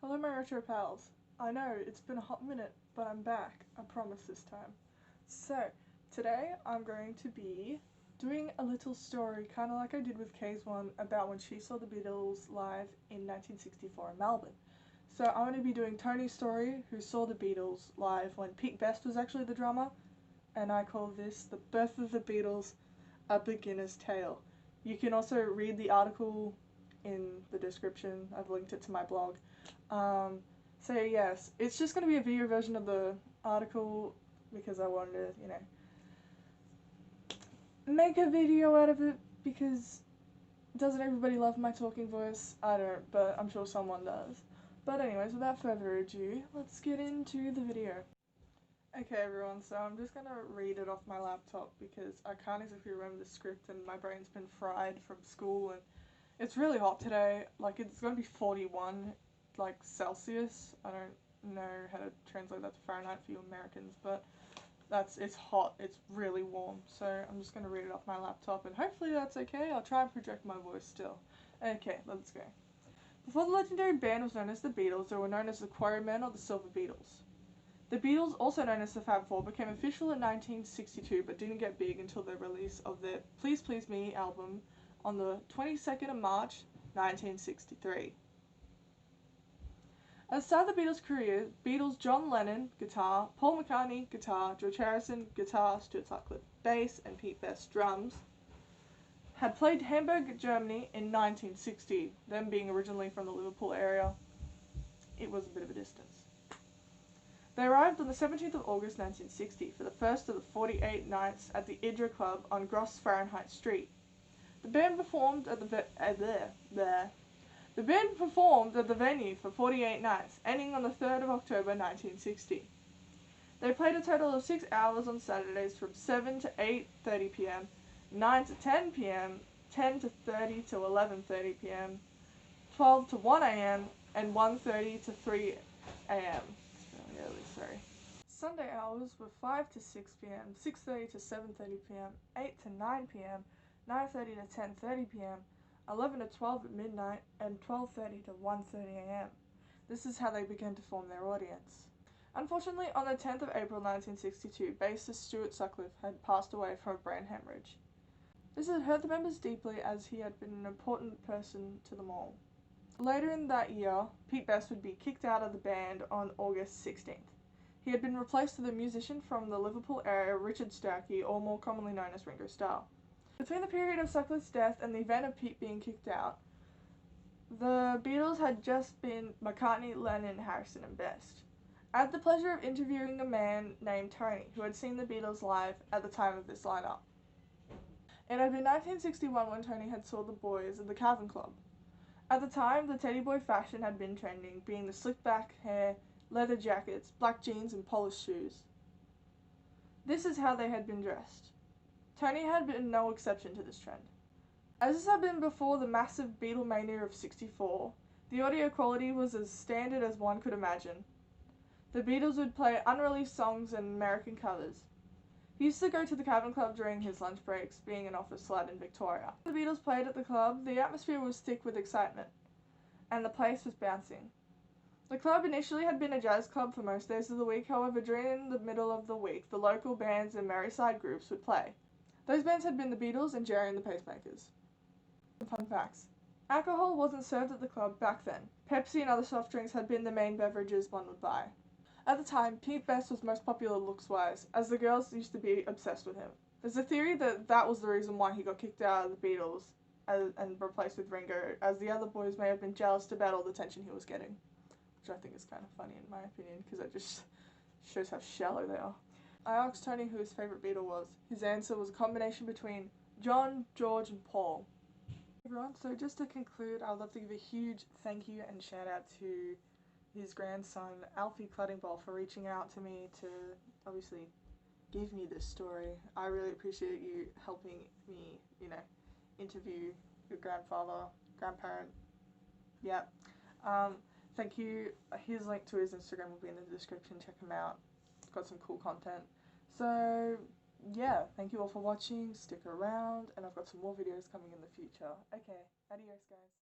Hello my retro pals. I know, it's been a hot minute, but I'm back, I promise this time. So, today I'm going to be doing a little story, kind of like I did with Kay's one, about when she saw the Beatles live in 1964 in Melbourne. So I'm going to be doing Tony's story, who saw the Beatles live when Pete Best was actually the drummer, and I call this The Birth of the Beatles, A Beginner's Tale. You can also read the article in the description. I've linked it to my blog. So yes, it's just going to be a video version of the article because I wanted to, make a video out of it because doesn't everybody love my talking voice? I don't, but I'm sure someone does. But anyways, without further ado, let's get into the video. Okay everyone, so I'm just going to read it off my laptop because I can't exactly remember the script and my brain's been fried from school and it's really hot today. Like, it's going to be 41 Celsius. I don't know how to translate that to Fahrenheit for you Americans, but it's hot, it's really warm, so I'm just going to read it off my laptop and hopefully that's okay. I'll try and project my voice still. Okay, let's go. Before the legendary band was known as the Beatles, they were known as the Quarrymen or the Silver Beatles. The Beatles, also known as the Fab Four, became official in 1962 but didn't get big until the release of their Please Please Me album on the 22nd of March 1963. At the start of the Beatles' career, Beatles John Lennon, guitar, Paul McCartney, guitar, George Harrison, guitar, Stuart Sutcliffe, bass, and Pete Best, drums, had played Hamburg, Germany in 1960, them being originally from the Liverpool area. It was a bit of a distance. They arrived on the 17th of August 1960 for the first of the 48 nights at the Idra Club on Gross Fahrenheit Street. The band performed at the venue for 48 nights, ending on the 3rd of October 1960. They played a total of 6 hours on Saturdays from 7 to 8:30 p.m., 9 to 10 p.m., 10 to 30 to 11:30 p.m., 12 to 1 a.m., and 1:30 to 3 a.m. It's really early, sorry. Sunday hours were 5 to 6 p.m., 6:30 to 7:30 p.m., 8 to 9 p.m., 9:30 to 10:30 p.m., 11 to 12 at midnight, and 12:30 to 1:30 a.m. This is how they began to form their audience. Unfortunately, on the 10th of April 1962, bassist Stuart Sutcliffe had passed away from a brain hemorrhage. This had hurt the members deeply as he had been an important person to them all. Later in that year, Pete Best would be kicked out of the band on August 16th. He had been replaced with a musician from the Liverpool area, Richard Starkey, or more commonly known as Ringo Starr. Between the period of Sutcliffe's death and the event of Pete being kicked out, the Beatles had just been McCartney, Lennon, Harrison, and Best. I had the pleasure of interviewing a man named Tony, who had seen the Beatles live at the time of this lineup. It had been 1961 when Tony had saw the boys at the Cavern Club. At the time, the teddy boy fashion had been trending, being the slick back hair, leather jackets, black jeans, and polished shoes. This is how they had been dressed. Tony had been no exception to this trend. As this had been before the massive Beatlemania of '64, the audio quality was as standard as one could imagine. The Beatles would play unreleased songs and American covers. He used to go to the Cavern Club during his lunch breaks, being an office lad in Victoria. When the Beatles played at the club, the atmosphere was thick with excitement, and the place was bouncing. The club initially had been a jazz club for most days of the week, however during the middle of the week, the local bands and merry side groups would play. Those bands had been the Beatles and Jerry and the Pacemakers. Fun facts. Alcohol wasn't served at the club back then. Pepsi and other soft drinks had been the main beverages one would buy. At the time, Pete Best was most popular looks-wise, as the girls used to be obsessed with him. There's a theory that that was the reason why he got kicked out of the Beatles and replaced with Ringo, as the other boys may have been jealous about all the attention he was getting. Which I think is kind of funny in my opinion, because it just shows how shallow they are. I asked Tony who his favourite Beatle was. His answer was a combination between John, George, and Paul. Everyone, so just to conclude, I'd love to give a huge thank you and shout out to his grandson, Alfie Cluttingball, for reaching out to me to obviously give me this story. I really appreciate you helping me, interview your grandparent. Yeah. Thank you. His link to his Instagram will be in the description. Check him out. It's got some cool content. So, yeah, thank you all for watching. Stick around, and I've got some more videos coming in the future. Okay, adios, guys.